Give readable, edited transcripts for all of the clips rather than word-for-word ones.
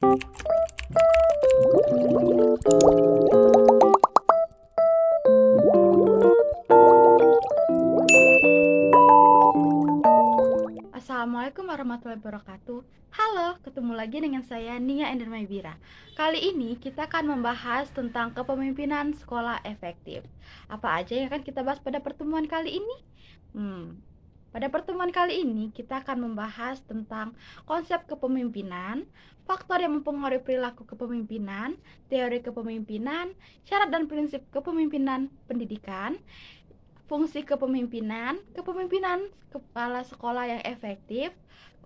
Assalamualaikum warahmatullahi wabarakatuh. Halo, ketemu lagi dengan saya Nia Endermaibira. Kali ini kita akan membahas tentang kepemimpinan sekolah efektif. Apa aja yang akan kita bahas pada pertemuan kali ini? Pada pertemuan kali ini kita akan membahas tentang konsep kepemimpinan, faktor yang mempengaruhi perilaku kepemimpinan, teori kepemimpinan, syarat dan prinsip kepemimpinan pendidikan, fungsi kepemimpinan, kepemimpinan kepala sekolah yang efektif,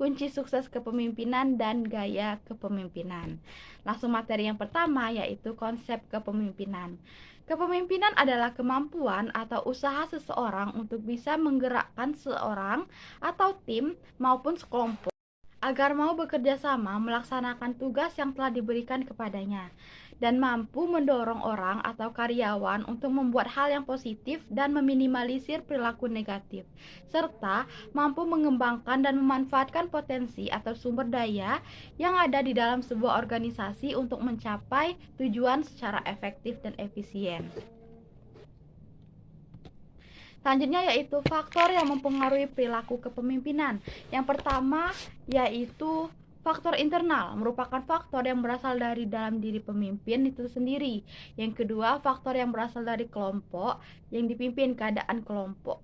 kunci sukses kepemimpinan, dan gaya kepemimpinan. Langsung materi yang pertama, yaitu konsep kepemimpinan. Kepemimpinan adalah kemampuan atau usaha seseorang untuk bisa menggerakkan seorang atau tim maupun sekelompok agar mau bekerja sama melaksanakan tugas yang telah diberikan kepadanya dan mampu mendorong orang atau karyawan untuk membuat hal yang positif dan meminimalisir perilaku negatif, serta mampu mengembangkan dan memanfaatkan potensi atau sumber daya yang ada di dalam sebuah organisasi untuk mencapai tujuan secara efektif dan efisien. Selanjutnya yaitu faktor yang mempengaruhi perilaku kepemimpinan. Yang pertama yaitu faktor internal, merupakan faktor yang berasal dari dalam diri pemimpin itu sendiri. Yang kedua, faktor yang berasal dari kelompok yang dipimpin, keadaan kelompok.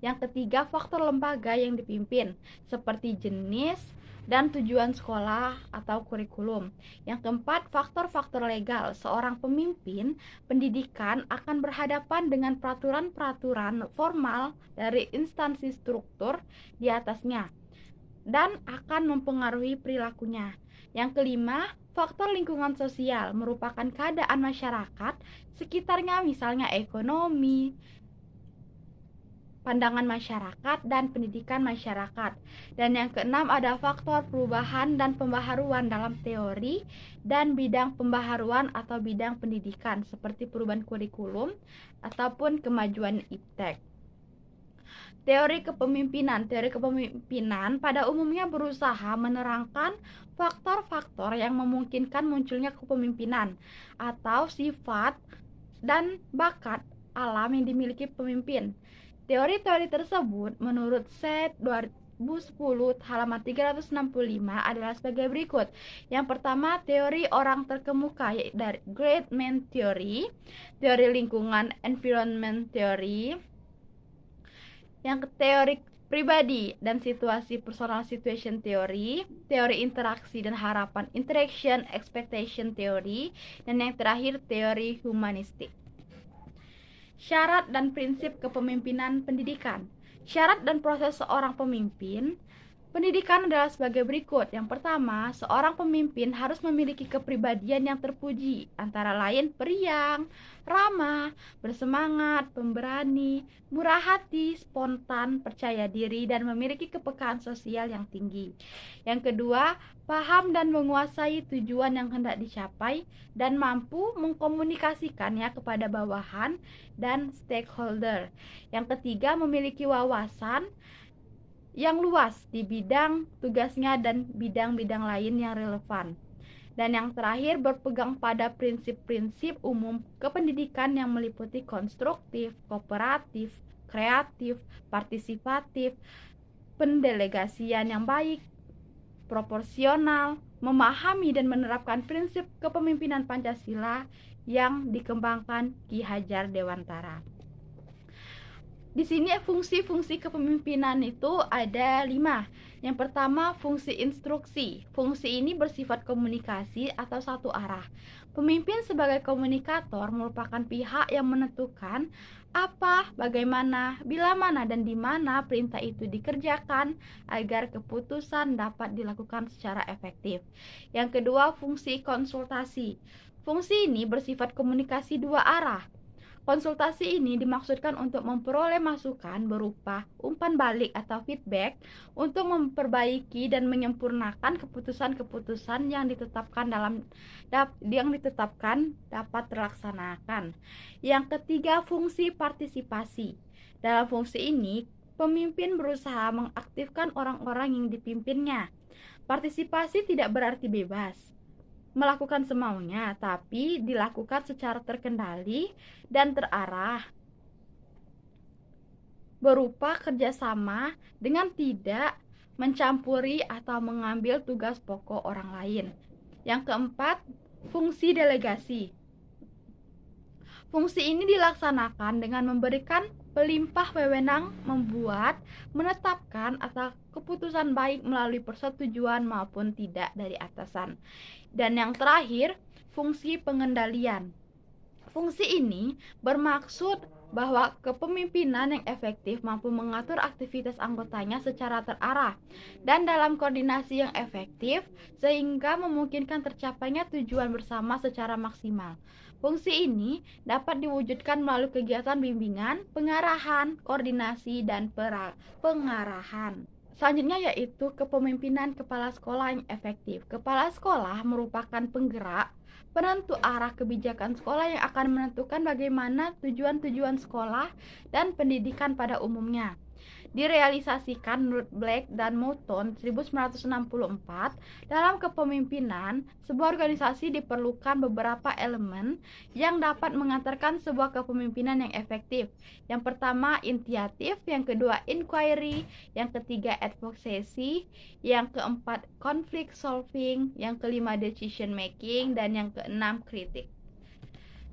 Yang ketiga, faktor lembaga yang dipimpin, seperti jenis dan tujuan sekolah atau kurikulum. Yang keempat, faktor-faktor legal. Seorang pemimpin pendidikan akan berhadapan dengan peraturan-peraturan formal dari instansi struktur di atasnya dan akan mempengaruhi perilakunya. Yang kelima, faktor lingkungan sosial, merupakan keadaan masyarakat sekitarnya, misalnya ekonomi, pandangan masyarakat, dan pendidikan masyarakat. Dan yang keenam ada faktor perubahan dan pembaharuan dalam teori dan bidang pembaharuan atau bidang pendidikan, seperti perubahan kurikulum ataupun kemajuan iptek. Teori kepemimpinan pada umumnya berusaha menerangkan faktor-faktor yang memungkinkan munculnya kepemimpinan atau sifat dan bakat alam yang dimiliki pemimpin. Teori-teori tersebut menurut Set 2010 halaman 365 adalah sebagai berikut. Yang pertama, teori orang terkemuka, yaitu dari Great Man Theory, teori lingkungan environment theory, yang teori pribadi dan situasi personal situation theory, teori interaksi dan harapan interaction expectation theory, dan yang terakhir teori humanistik. Syarat dan prinsip kepemimpinan pendidikan. Syarat dan proses seorang pemimpin pendidikan adalah sebagai berikut. Yang pertama, seorang pemimpin harus memiliki kepribadian yang terpuji, antara lain periang, ramah, bersemangat, pemberani, murah hati, spontan, percaya diri, dan memiliki kepekaan sosial yang tinggi. Yang kedua, paham dan menguasai tujuan yang hendak dicapai dan mampu mengkomunikasikannya kepada bawahan dan stakeholder. Yang ketiga, memiliki wawasan yang luas di bidang tugasnya dan bidang-bidang lain yang relevan. Dan yang terakhir, berpegang pada prinsip-prinsip umum kependidikan yang meliputi konstruktif, kooperatif, kreatif, partisipatif, pendelegasian yang baik, proporsional, memahami dan menerapkan prinsip kepemimpinan Pancasila yang dikembangkan Ki Hajar Dewantara. Di sini fungsi-fungsi kepemimpinan itu ada 5. Yang pertama, fungsi instruksi. Fungsi ini bersifat komunikasi atau satu arah. Pemimpin sebagai komunikator merupakan pihak yang menentukan apa, bagaimana, bila mana, dan di mana perintah itu dikerjakan agar keputusan dapat dilakukan secara efektif. Yang kedua, fungsi konsultasi. Fungsi ini bersifat komunikasi dua arah. Konsultasi ini dimaksudkan untuk memperoleh masukan berupa umpan balik atau feedback untuk memperbaiki dan menyempurnakan keputusan-keputusan yang ditetapkan dapat terlaksanakan. Yang ketiga, fungsi partisipasi. Dalam fungsi ini, pemimpin berusaha mengaktifkan orang-orang yang dipimpinnya. Partisipasi tidak berarti bebas. melakukan semaunya, tapi dilakukan secara terkendali dan terarah, berupa kerjasama dengan tidak mencampuri atau mengambil tugas pokok orang lain. Yang keempat, fungsi delegasi. Fungsi ini dilaksanakan dengan memberikan pelimpah wewenang membuat, menetapkan, atau keputusan baik melalui persetujuan maupun tidak dari atasan. Dan yang terakhir, fungsi pengendalian. Fungsi ini bermaksud bahwa kepemimpinan yang efektif mampu mengatur aktivitas anggotanya secara terarah dan dalam koordinasi yang efektif sehingga memungkinkan tercapainya tujuan bersama secara maksimal. Fungsi ini dapat diwujudkan melalui kegiatan bimbingan, pengarahan, koordinasi, dan pengarahan. Selanjutnya yaitu kepemimpinan kepala sekolah yang efektif. Kepala sekolah merupakan penggerak, penentu arah kebijakan sekolah yang akan menentukan bagaimana tujuan-tujuan sekolah dan pendidikan pada umumnya. Direalisasikan menurut Black dan Mouton 1964, dalam kepemimpinan, sebuah organisasi diperlukan beberapa elemen yang dapat mengantarkan sebuah kepemimpinan yang efektif. Yang pertama, initiatif, yang kedua, inquiry, yang ketiga, advocacy, yang keempat, conflict solving, yang kelima, decision making, dan yang keenam, kritik.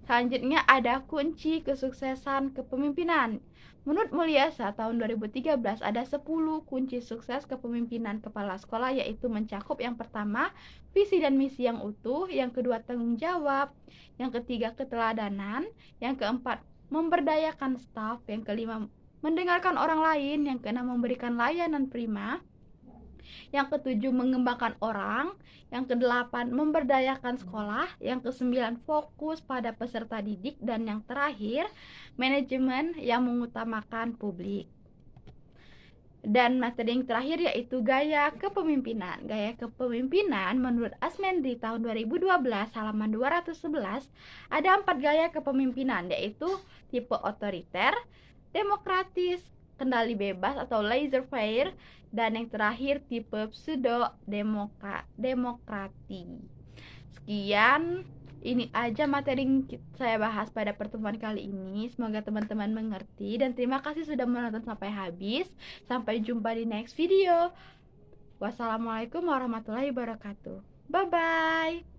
Selanjutnya ada kunci kesuksesan kepemimpinan. Menurut Mulyasa tahun 2013 ada 10 kunci sukses kepemimpinan kepala sekolah, yaitu mencakup yang pertama, visi dan misi yang utuh, yang kedua, tanggung jawab, yang ketiga, keteladanan, yang keempat, memberdayakan staf, yang kelima, mendengarkan orang lain, yang keenam, memberikan layanan prima, yang ketujuh, mengembangkan orang, yang kedelapan, memberdayakan sekolah, yang kesembilan, fokus pada peserta didik, dan yang terakhir, manajemen yang mengutamakan publik. Dan materi yang terakhir yaitu gaya kepemimpinan. Gaya kepemimpinan menurut Asmendri tahun 2012 halaman 211 ada 4 gaya kepemimpinan, yaitu tipe otoriter, demokratis, kendali bebas atau laissez-faire, dan yang terakhir tipe pseudo demokrati. Sekian, ini aja materi yang saya bahas pada pertemuan kali ini. Semoga teman-teman mengerti dan terima kasih sudah menonton sampai habis. Sampai jumpa di next video. Wassalamualaikum warahmatullahi wabarakatuh. Bye bye.